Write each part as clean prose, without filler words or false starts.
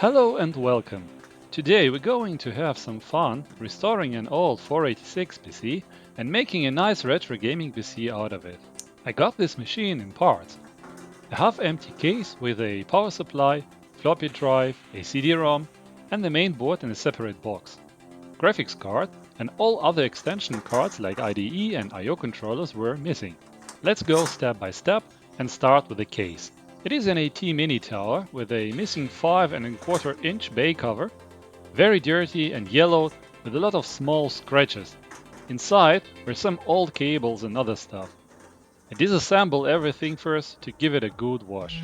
Hello and welcome. Today we're going to have some fun restoring an old 486 PC and making a nice retro gaming PC out of it. I got this machine in parts. A half-empty case with a power supply, floppy drive, a CD-ROM and the main board in a separate box. Graphics card and all other extension cards like IDE and I/O controllers were missing. Let's go step by step and start with the case. It is an AT mini tower with a missing 5¼ inch bay cover, very dirty and yellowed with a lot of small scratches. Inside were some old cables and other stuff. I disassemble everything first to give it a good wash.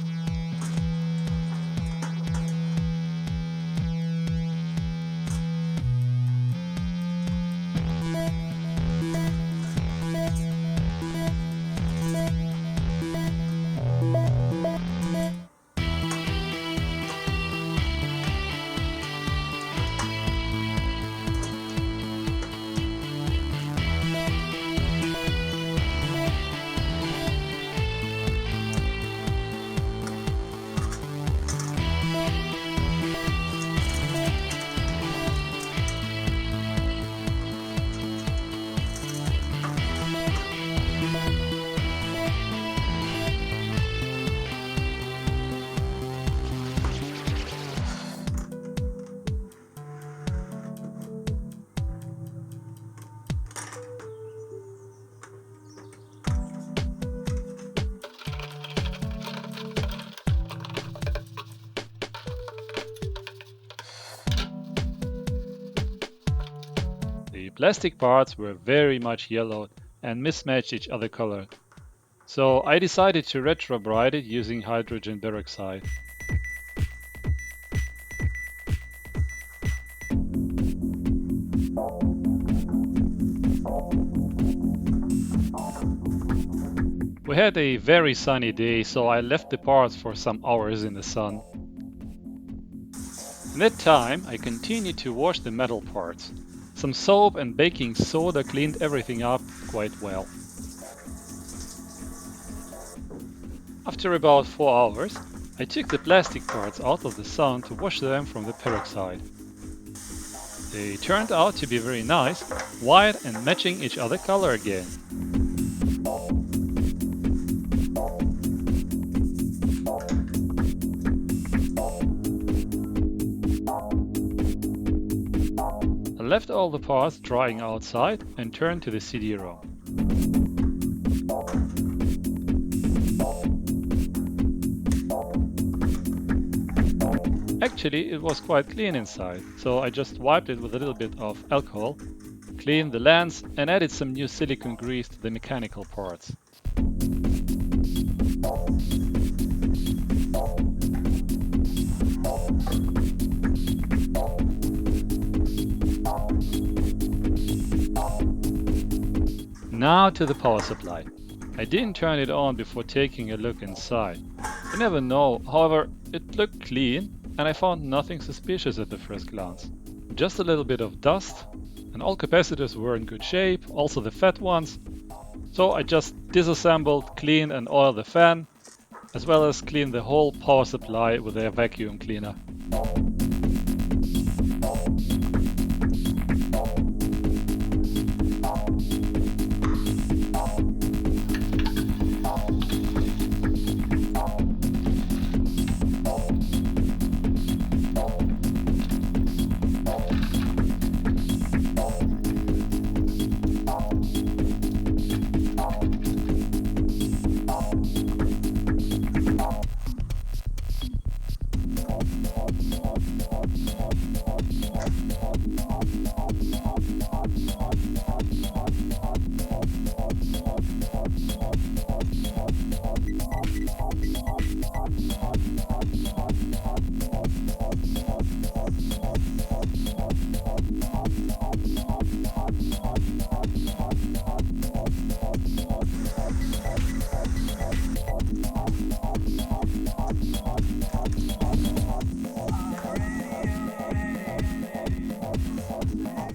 The plastic parts were very much yellowed and mismatched each other color. So I decided to retrobrite it using hydrogen peroxide. We had a very sunny day, so I left the parts for some hours in the sun. In that time, I continued to wash the metal parts. Some soap and baking soda cleaned everything up quite well. After about 4 hours, I took the plastic parts out of the sun to wash them from the peroxide. They turned out to be very nice, white and matching each other color again. I left all the parts drying outside and turned to the CD-ROM. Actually, it was quite clean inside, so I just wiped it with a little bit of alcohol, cleaned the lens and added some new silicone grease to the mechanical parts. Now to the power supply. I didn't turn it on before taking a look inside. You never know, however, it looked clean and I found nothing suspicious at the first glance. Just a little bit of dust, and all capacitors were in good shape, also the fat ones. So I just disassembled, cleaned and oiled the fan, as well as cleaned the whole power supply with a vacuum cleaner.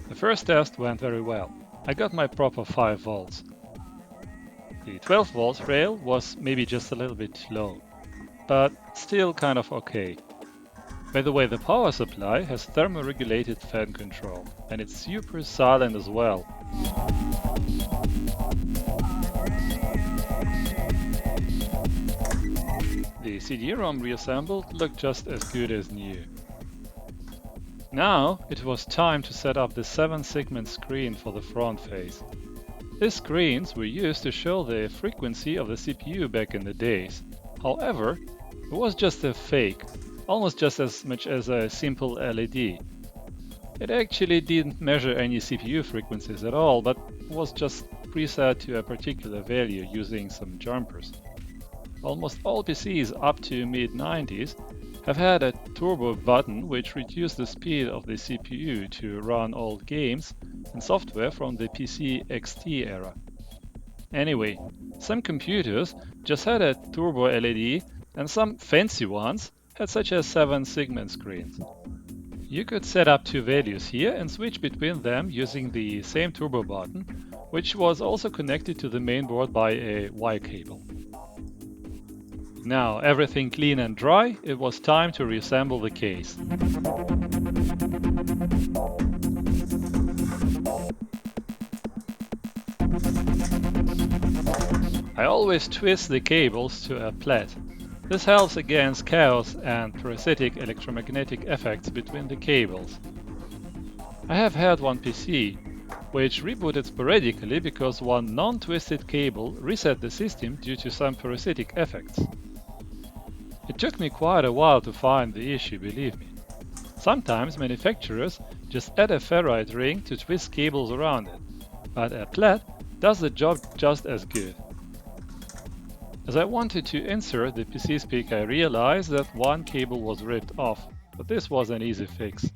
The first test went very well. I got my proper 5 volts. The 12 volts rail was maybe just a little bit low, but still kind of okay. By the way, the power supply has thermoregulated fan control, and it's super silent as well. The CD-ROM reassembled looked just as good as new. Now it was time to set up the 7-segment screen for the front face. These screens were used to show the frequency of the CPU back in the days. However, it was just a fake, almost just as much as a simple LED. It actually didn't measure any CPU frequencies at all, but was just preset to a particular value using some jumpers. Almost all PCs up to mid-90s have had a turbo button which reduced the speed of the CPU to run old games and software from the PC XT era. Anyway, some computers just had a turbo LED and some fancy ones had such as 7-segment screens. You could set up two values here and switch between them using the same turbo button, which was also connected to the mainboard by a Y cable. Now everything clean and dry, it was time to reassemble the case. I always twist the cables to a plait. This helps against chaos and parasitic electromagnetic effects between the cables. I have had one PC which rebooted sporadically because one non-twisted cable reset the system due to some parasitic effects. It took me quite a while to find the issue, believe me. Sometimes manufacturers just add a ferrite ring to twist cables around it, but a plait does the job just as good. As I wanted to insert the PC speak, I realized that one cable was ripped off, but this was an easy fix.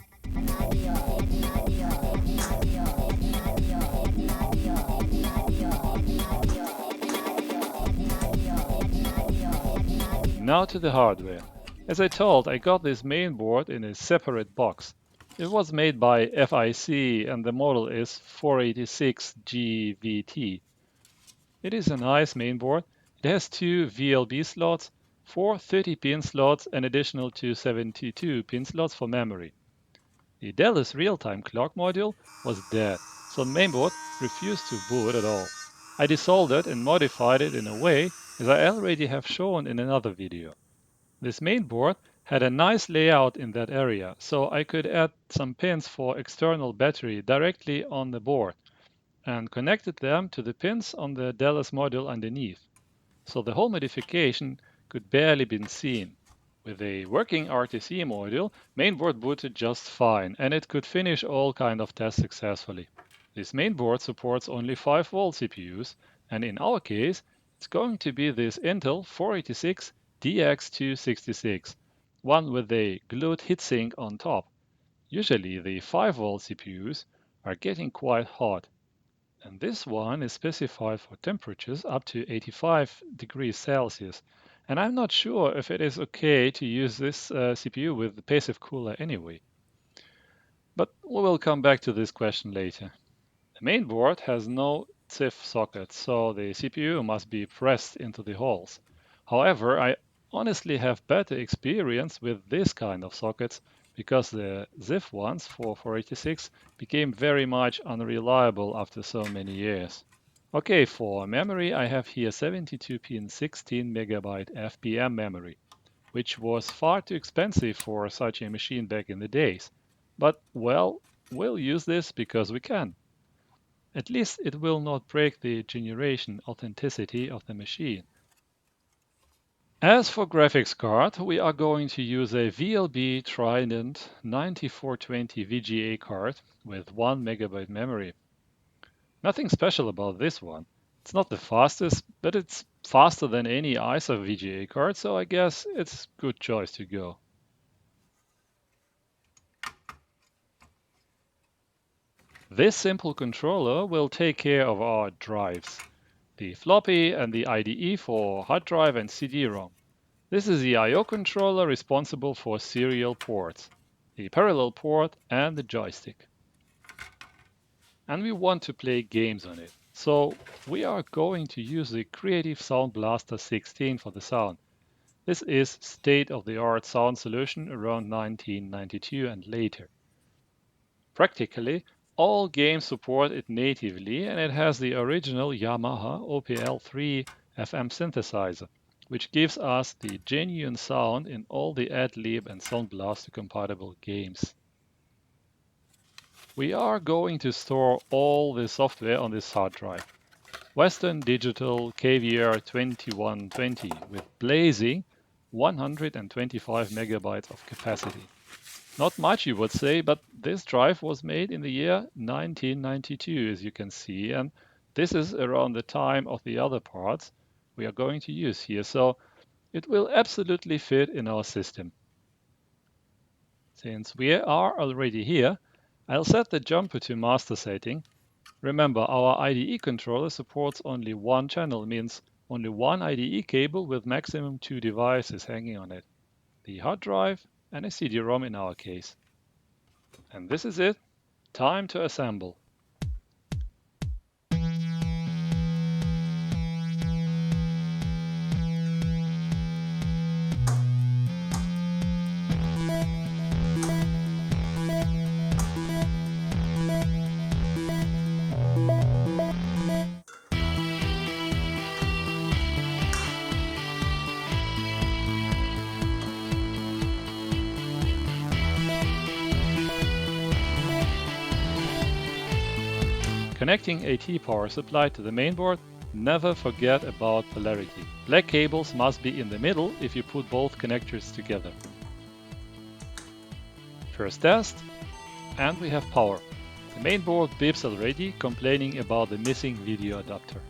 Now to the hardware. As I told, I got this mainboard in a separate box. It was made by FIC and the model is 486GVT. It is a nice mainboard. It has two VLB slots, four 30-pin slots and additional two 72-pin slots for memory. The Dallas real-time clock module was dead, so the mainboard refused to boot at all. I desoldered and modified it in a way as I already have shown in another video. This mainboard had a nice layout in that area, so I could add some pins for external battery directly on the board and connected them to the pins on the Dallas module underneath. So the whole modification could barely be seen. With a working RTC module, mainboard booted just fine and it could finish all kind of tests successfully. This mainboard supports only 5-volt CPUs, and in our case, it's going to be this Intel 486 DX266, one with a glued heatsink on top. Usually the 5-volt CPUs are getting quite hot, and this one is specified for temperatures up to 85 degrees Celsius. And I'm not sure if it is okay to use this CPU with the passive cooler anyway. But we will come back to this question later. The mainboard has no CIF socket, so the CPU must be pressed into the holes. However, I honestly have better experience with this kind of sockets because the ZIF ones for 486 became very much unreliable after so many years. Okay, for memory I have here 72-pin 16 megabyte FPM memory, which was far too expensive for such a machine back in the days. But well, we'll use this because we can. At least it will not break the generation authenticity of the machine. As for graphics card, we are going to use a VLB Trident 9420 VGA card with 1 megabyte memory. Nothing special about this one. It's not the fastest, but it's faster than any ISA VGA card, so I guess it's a good choice to go. This simple controller will take care of our drives, the floppy and the IDE for hard drive and CD-ROM. This is the I/O controller responsible for serial ports, the parallel port and the joystick. And we want to play games on it, so we are going to use the Creative Sound Blaster 16 for the sound. This is state-of-the-art sound solution around 1992 and later. Practically, all games support it natively, and it has the original Yamaha OPL3 FM synthesizer, which gives us the genuine sound in all the Adlib and Sound Blaster compatible games. We are going to store all the software on this hard drive. Western Digital KVR 2120 with blazing 125 megabytes of capacity. Not much, you would say, but this drive was made in the year 1992, as you can see, and this is around the time of the other parts we are going to use here, so it will absolutely fit in our system. Since we are already here, I'll set the jumper to master setting. Remember, our IDE controller supports only one channel, means only one IDE cable with maximum 2 devices hanging on it. The hard drive and a CD-ROM in our case. And this is it. Time to assemble. Connecting AT power supply to the mainboard, never forget about polarity. Black cables must be in the middle if you put both connectors together. First test, and we have power. The mainboard beeps already, complaining about the missing video adapter.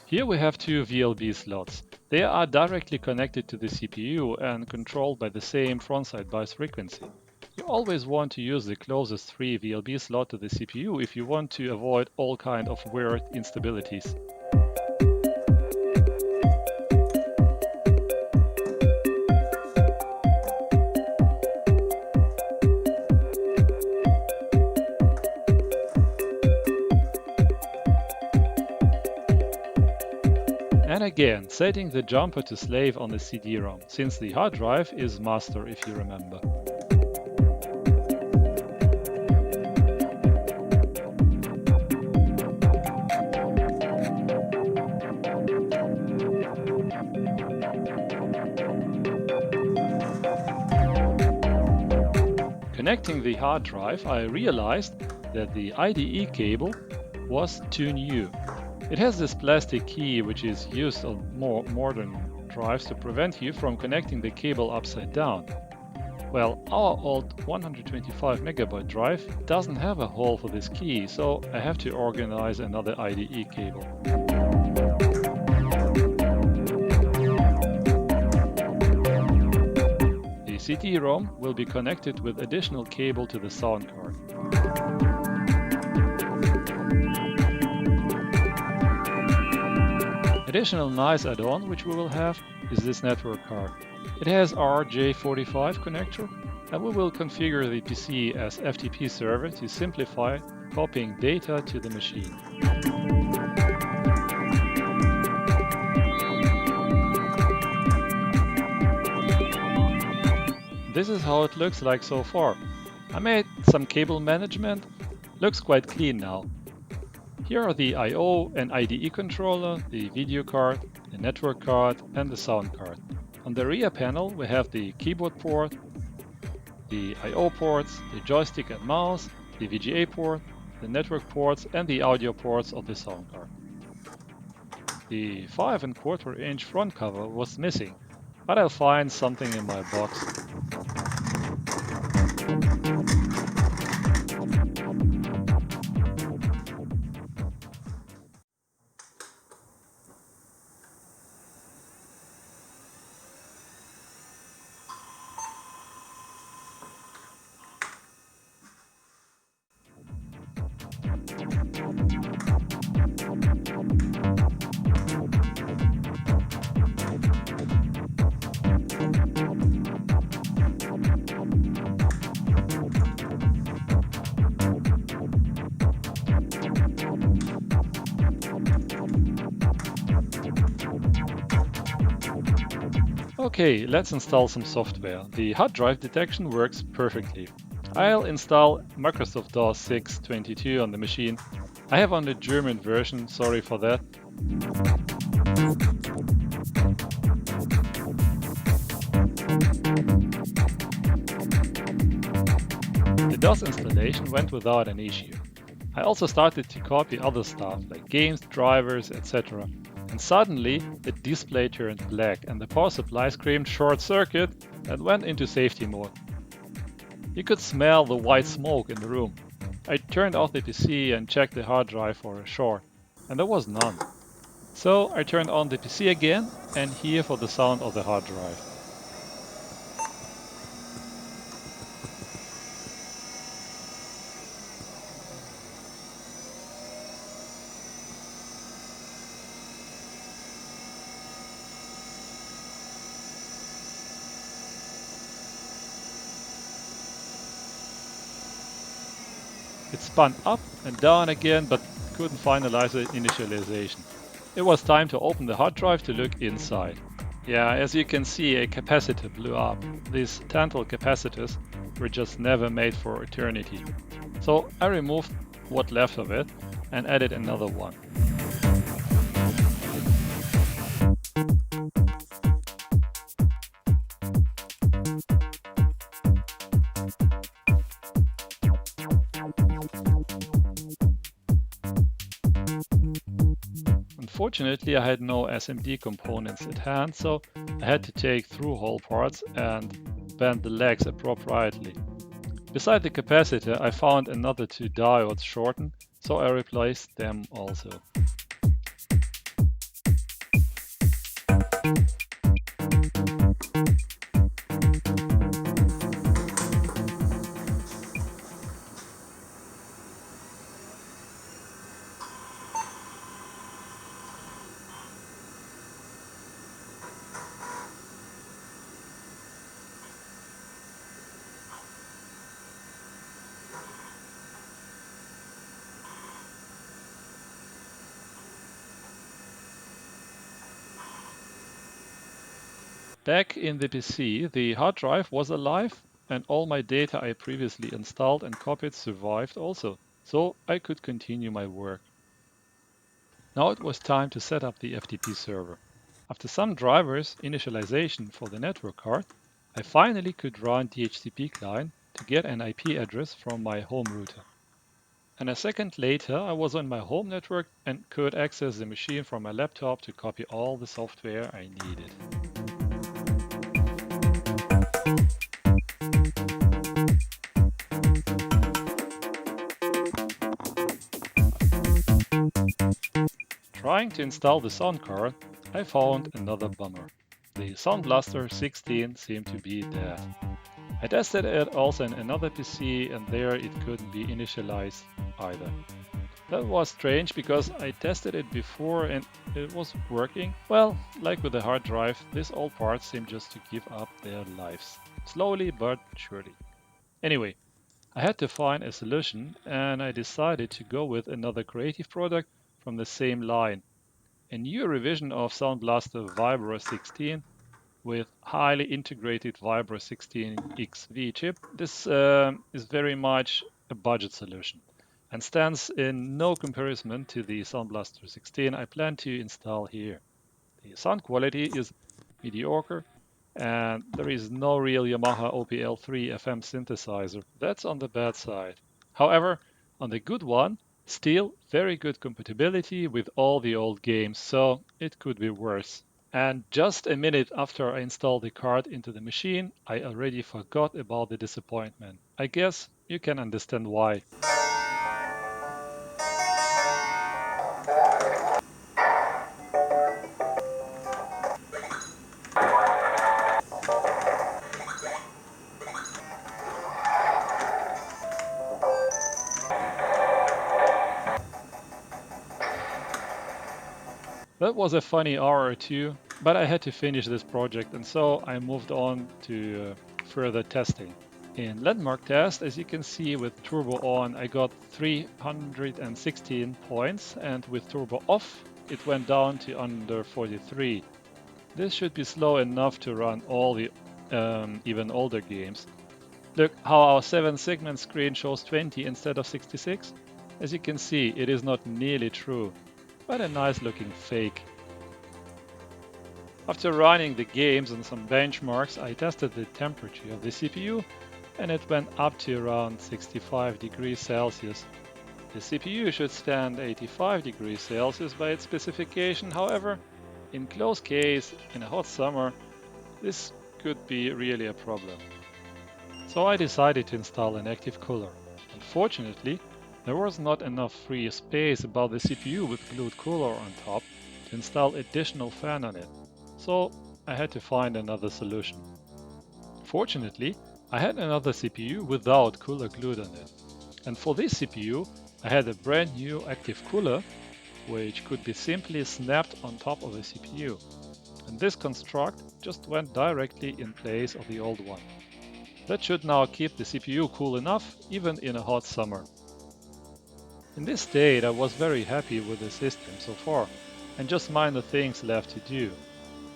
Here we have two VLB slots. They are directly connected to the CPU and controlled by the same frontside bias frequency. You always want to use the closest 3 VLB slot to the CPU if you want to avoid all kind of weird instabilities. And again, setting the jumper to slave on the CD-ROM, since the hard drive is master if you remember. Connecting the hard drive, I realized that the IDE cable was too new. It has this plastic key which is used on more modern drives to prevent you from connecting the cable upside down. Well, our old 125 megabyte drive doesn't have a hole for this key, so I have to organize another IDE cable. The CD-ROM will be connected with additional cable to the sound card. Additional nice add-on which we will have is this network card. It has RJ45 connector, and we will configure the PC as FTP server to simplify copying data to the machine. This is how it looks like so far. I made some cable management, looks quite clean now. Here are the I/O and IDE controller, the video card, the network card and the sound card. On the rear panel we have the keyboard port, the I/O ports, the joystick and mouse, the VGA port, the network ports and the audio ports of the sound card. The 5 1/4 inch front cover was missing, but I'll find something in my box. Okay, let's install some software. The hard drive detection works perfectly. I'll install Microsoft DOS 6.22 on the machine. I have on the German version, sorry for that. The DOS installation went without an issue. I also started to copy other stuff like games, drivers, etc. And suddenly the display turned black and the power supply screamed short circuit and went into safety mode. You could smell the white smoke in the room. I turned off the PC and checked the hard drive for a short, and there was none. So I turned on the PC again and here for the sound of the hard drive. It spun up and down again, but couldn't finalize the initialization. It was time to open the hard drive to look inside. Yeah, as you can see, a capacitor blew up. These tantal capacitors were just never made for eternity. So I removed what left of it and added another one. Unfortunately, I had no SMD components at hand, so I had to take through-hole parts and bend the legs appropriately. Beside the capacitor, I found another two diodes shortened, so I replaced them also. Back in the PC, the hard drive was alive and all my data I previously installed and copied survived also, so I could continue my work. Now it was time to set up the FTP server. After some drivers initialization for the network card, I finally could run DHCP client to get an IP address from my home router. And a second later, I was on my home network and could access the machine from my laptop to copy all the software I needed. Trying to install the sound card, I found another bummer. The Sound Blaster 16 seemed to be dead. I tested it also in another PC and there it couldn't be initialized either. That was strange because I tested it before and it was working. Well, like with the hard drive, these old parts seem just to give up their lives. Slowly but surely. Anyway, I had to find a solution and I decided to go with another creative product from the same line. A new revision of Sound Blaster Vibro 16 with highly integrated Vibro 16 XV chip. This is very much a budget solution and stands in no comparison to the Sound Blaster 16 I plan to install here. The sound quality is mediocre and there is no real Yamaha OPL3 FM synthesizer. That's on the bad side. However, on the good one, still very good compatibility with all the old games, so it could be worse. And just a minute after I installed the card into the machine, I already forgot about the disappointment. I guess you can understand why. That was a funny hour or two, but I had to finish this project and so I moved on to further testing. In landmark test, as you can see with turbo on, I got 316 points and with turbo off, it went down to under 43. This should be slow enough to run all the even older games. Look how our 7-segment screen shows 20 instead of 66. As you can see, it is not nearly true, but a nice looking fake. After running the games and some benchmarks, I tested the temperature of the CPU and it went up to around 65 degrees Celsius. The CPU should stand 85 degrees Celsius by its specification, however, in close case, in a hot summer, this could be really a problem. So I decided to install an active cooler. Unfortunately, there was not enough free space above the CPU with glued cooler on top to install additional fan on it. So I had to find another solution. Fortunately, I had another CPU without cooler glued on it. And for this CPU, I had a brand new active cooler, which could be simply snapped on top of the CPU. And this construct just went directly in place of the old one. That should now keep the CPU cool enough, even in a hot summer. In this state, I was very happy with the system so far, and just minor things left to do,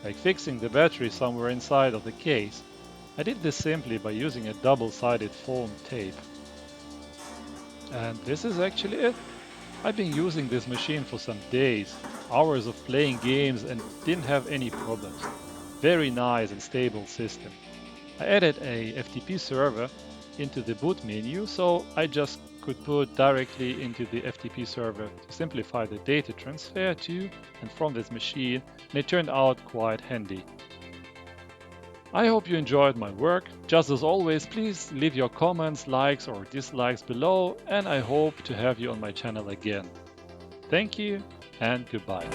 like fixing the battery somewhere inside of the case. I did this simply by using a double-sided foam tape. And this is actually it. I've been using this machine for some days, hours of playing games, and didn't have any problems. Very nice and stable system. I added a FTP server into the boot menu, so I just could put directly into the FTP server to simplify the data transfer to and from this machine, and it turned out quite handy. I hope you enjoyed my work. Just as always, please leave your comments, likes or dislikes below, and I hope to have you on my channel again. Thank you and goodbye.